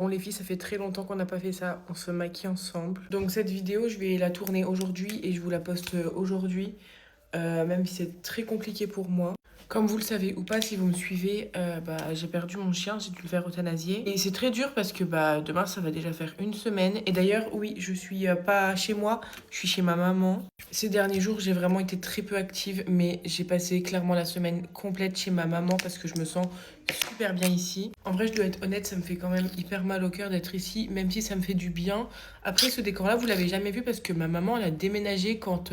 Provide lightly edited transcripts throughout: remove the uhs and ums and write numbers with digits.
Bon les filles, ça fait très longtemps qu'on n'a pas fait ça, on se maquille ensemble. Donc cette vidéo, je vais la tourner aujourd'hui et je vous la poste aujourd'hui, même si c'est très compliqué pour moi. Comme vous le savez ou pas, si vous me suivez, j'ai perdu mon chien, j'ai dû le faire euthanasier. Et c'est très dur parce que demain, ça va déjà faire une semaine. Et d'ailleurs, oui, je suis pas chez moi, je suis chez ma maman. Ces derniers jours, j'ai vraiment été très peu active, mais j'ai passé clairement la semaine complète chez ma maman parce que je me sens super bien ici. En vrai, je dois être honnête, ça me fait quand même hyper mal au cœur d'être ici, même si ça me fait du bien. Après, ce décor-là, vous l'avez jamais vu parce que ma maman, elle a déménagé quand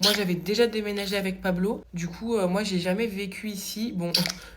moi j'avais déjà déménagé avec Pablo. Du coup, moi, j'ai jamais vécu ici. Bon,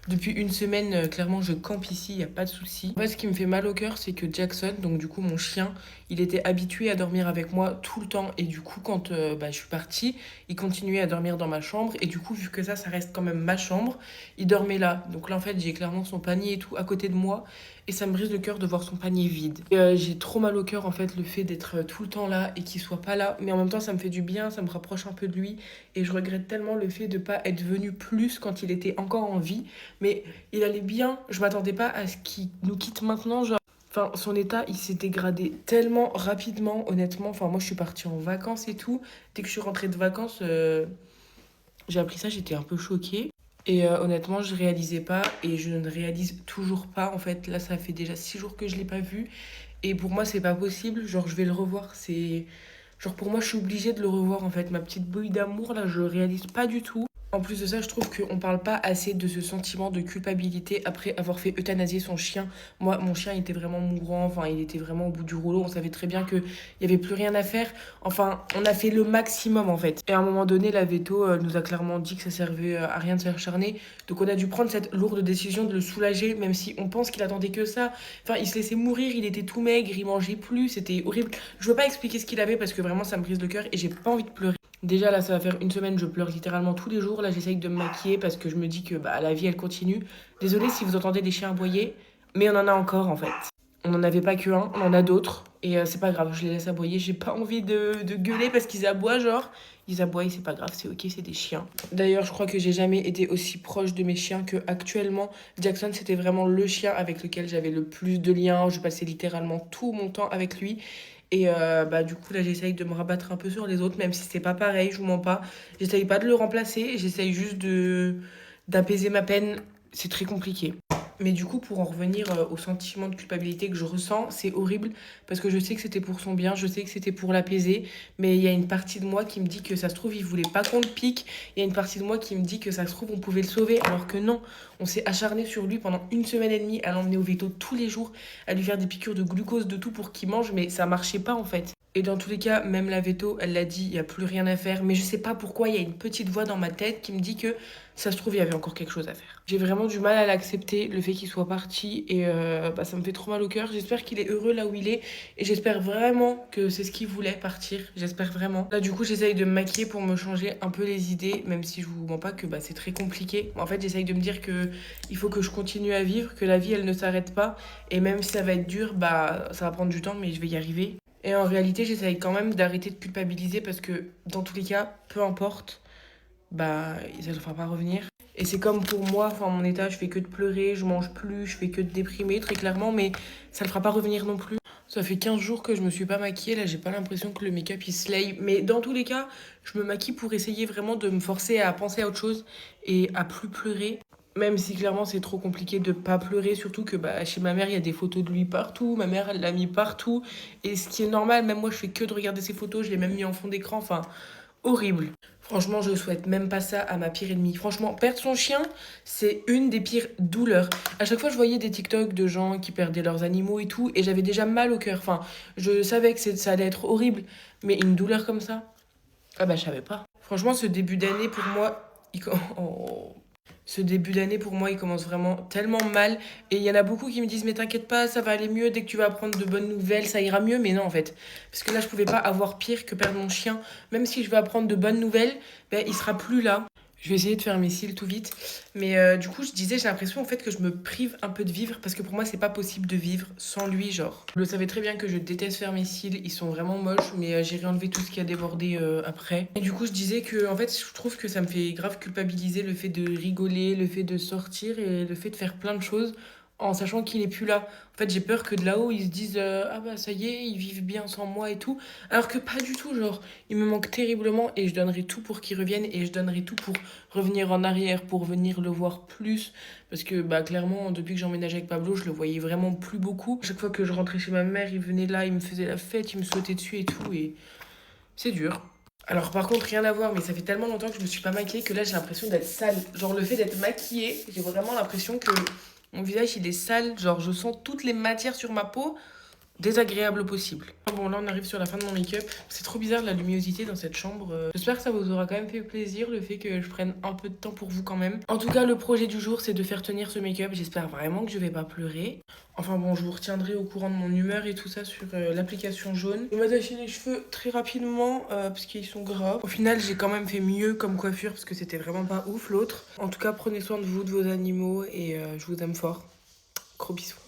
depuis une semaine, clairement, je campe ici, y a pas de souci. En fait, ce qui me fait mal au cœur, c'est que Jackson, donc du coup, mon chien, il était habitué à dormir avec moi tout le temps. Et du coup, quand je suis partie, il continuait à dormir dans ma chambre. Et du coup, vu que ça reste quand même ma chambre, il dormait là. Donc là, en fait, j'ai clairement son panier et tout à côté de moi. Et ça me brise le cœur de voir son panier vide. Et, j'ai trop mal au cœur, en fait, le fait d'être tout le temps là et qu'il soit pas là. Mais en même temps, ça me fait du bien, ça me rapproche un peu de lui. Et je regrette tellement le fait de pas être venu plus quand il était encore en vie. Mais il allait bien. Je m'attendais pas à ce qu'il nous quitte maintenant. Genre, enfin, son état, il s'est dégradé tellement rapidement, honnêtement. Enfin, moi, je suis partie en vacances et tout. Dès que je suis rentrée de vacances, j'ai appris ça, j'étais un peu choquée. Et honnêtement, je réalisais pas et je ne réalise toujours pas. En fait, là, ça fait déjà 6 jours que je l'ai pas vu. Et pour moi, c'est pas possible. Genre, je vais le revoir. C'est. Genre, pour moi, je suis obligée de le revoir, en fait. Ma petite bouille d'amour, là, je réalise pas du tout. En plus de ça, je trouve qu'on parle pas assez de ce sentiment de culpabilité après avoir fait euthanasier son chien. Moi, mon chien était vraiment mourant, enfin, il était vraiment au bout du rouleau. On savait très bien qu'il y avait plus rien à faire. Enfin, on a fait le maximum, en fait. Et à un moment donné, la veto nous a clairement dit que ça servait à rien de s'acharner. Donc, on a dû prendre cette lourde décision de le soulager, même si on pense qu'il attendait que ça. Enfin, il se laissait mourir, il était tout maigre, il mangeait plus, c'était horrible. Je veux pas expliquer ce qu'il avait parce que vraiment, ça me brise le cœur et j'ai pas envie de pleurer. Déjà, là, ça va faire une semaine, je pleure littéralement tous les jours. Là, j'essaye de me maquiller parce que je me dis que la vie, elle continue. Désolée si vous entendez des chiens aboyer, mais on en a encore, en fait. On n'en avait pas qu'un, on en a d'autres. Et c'est pas grave, je les laisse aboyer. J'ai pas envie de gueuler parce qu'ils aboient, genre. Ils aboient, c'est pas grave, c'est ok, c'est des chiens. D'ailleurs, je crois que j'ai jamais été aussi proche de mes chiens que actuellement. Jackson, c'était vraiment le chien avec lequel j'avais le plus de liens. Je passais littéralement tout mon temps avec lui. Et du coup, là, j'essaye de me rabattre un peu sur les autres, même si c'est pas pareil, je vous mens pas. J'essaye pas de le remplacer, j'essaye juste d'apaiser ma peine. C'est très compliqué. Mais du coup, pour en revenir au sentiment de culpabilité que je ressens, c'est horrible parce que je sais que c'était pour son bien, je sais que c'était pour l'apaiser, mais il y a une partie de moi qui me dit que ça se trouve, il voulait pas qu'on le pique. Il y a une partie de moi qui me dit que ça se trouve, on pouvait le sauver, alors que non. On s'est acharné sur lui pendant une semaine et demie à l'emmener au veto tous les jours, à lui faire des piqûres de glucose, de tout pour qu'il mange, mais ça marchait pas en fait. Et dans tous les cas, même la veto, elle l'a dit, il n'y a plus rien à faire. Mais je sais pas pourquoi, il y a une petite voix dans ma tête qui me dit que ça se trouve, il y avait encore quelque chose à faire. J'ai vraiment du mal à l'accepter, le fait qu'il soit parti. Et ça me fait trop mal au cœur. J'espère qu'il est heureux là où il est. Et j'espère vraiment que c'est ce qu'il voulait, partir. J'espère vraiment. Là, du coup, j'essaye de me maquiller pour me changer un peu les idées. Même si je vous mens pas que c'est très compliqué. En fait, j'essaye de me dire que il faut que je continue à vivre, que la vie, elle ne s'arrête pas. Et même si ça va être dur, ça va prendre du temps, mais je vais y arriver. Et en réalité, j'essaye quand même d'arrêter de culpabiliser parce que dans tous les cas, peu importe, ça ne fera pas revenir. Et c'est comme pour moi, enfin mon état, je fais que de pleurer, je mange plus, je fais que de déprimer très clairement, mais ça ne fera pas revenir non plus. Ça fait 15 jours que je me suis pas maquillée, là j'ai pas l'impression que le make-up il slay. Mais dans tous les cas, je me maquille pour essayer vraiment de me forcer à penser à autre chose et à plus pleurer. Même si clairement c'est trop compliqué de pas pleurer, surtout que chez ma mère il y a des photos de lui partout, ma mère elle l'a mis partout, et ce qui est normal, même moi je fais que de regarder ces photos, je l'ai même mis en fond d'écran, enfin horrible. Franchement, je souhaite même pas ça à ma pire ennemie. Franchement, perdre son chien, c'est une des pires douleurs. À chaque fois, je voyais des TikTok de gens qui perdaient leurs animaux et tout, et j'avais déjà mal au cœur. Enfin, je savais que ça allait être horrible, mais une douleur comme ça, je savais pas. Franchement, ce début d'année pour moi, oh. Ce début d'année, pour moi, il commence vraiment tellement mal. Et il y en a beaucoup qui me disent, mais t'inquiète pas, ça va aller mieux. Dès que tu vas apprendre de bonnes nouvelles, ça ira mieux. Mais non, en fait. Parce que là, je pouvais pas avoir pire que perdre mon chien. Même si je vais apprendre de bonnes nouvelles, il sera plus là. Je vais essayer de faire mes cils tout vite. Mais du coup, je disais, j'ai l'impression en fait que je me prive un peu de vivre parce que pour moi, c'est pas possible de vivre sans lui, genre. Vous le savez très bien que je déteste faire mes cils, ils sont vraiment moches, mais j'ai enlevé tout ce qui a débordé après. Et du coup, je disais que en fait, je trouve que ça me fait grave culpabiliser le fait de rigoler, le fait de sortir et le fait de faire plein de choses en sachant qu'il est plus là. En fait, j'ai peur que de là-haut, ils se disent ah bah ça y est, ils vivent bien sans moi et tout. Alors que pas du tout, genre, il me manque terriblement et je donnerai tout pour qu'il revienne et je donnerai tout pour revenir en arrière, pour venir le voir plus. Parce que bah clairement, depuis que j'emménage avec Pablo, je le voyais vraiment plus beaucoup. Chaque fois que je rentrais chez ma mère, il venait là, il me faisait la fête, il me sautait dessus et tout. Et c'est dur. Alors par contre, rien à voir, mais ça fait tellement longtemps que je me suis pas maquillée que là j'ai l'impression d'être sale. Genre le fait d'être maquillée, j'ai vraiment l'impression que mon visage il est sale. Genre je sens toutes les matières sur ma peau désagréable possible. Bon là on arrive sur la fin de mon make-up. C'est trop bizarre la luminosité dans cette chambre. J'espère que ça vous aura quand même fait plaisir le fait que je prenne un peu de temps pour vous quand même. En tout cas le projet du jour c'est de faire tenir ce make-up. J'espère vraiment que je vais pas pleurer. Enfin bon je vous retiendrai au courant de mon humeur et tout ça sur l'application jaune. Je vais m'attacher les cheveux très rapidement parce qu'ils sont gras. Au final j'ai quand même fait mieux comme coiffure parce que c'était vraiment pas ouf l'autre. En tout cas prenez soin de vous, de vos animaux et je vous aime fort. Gros bisous.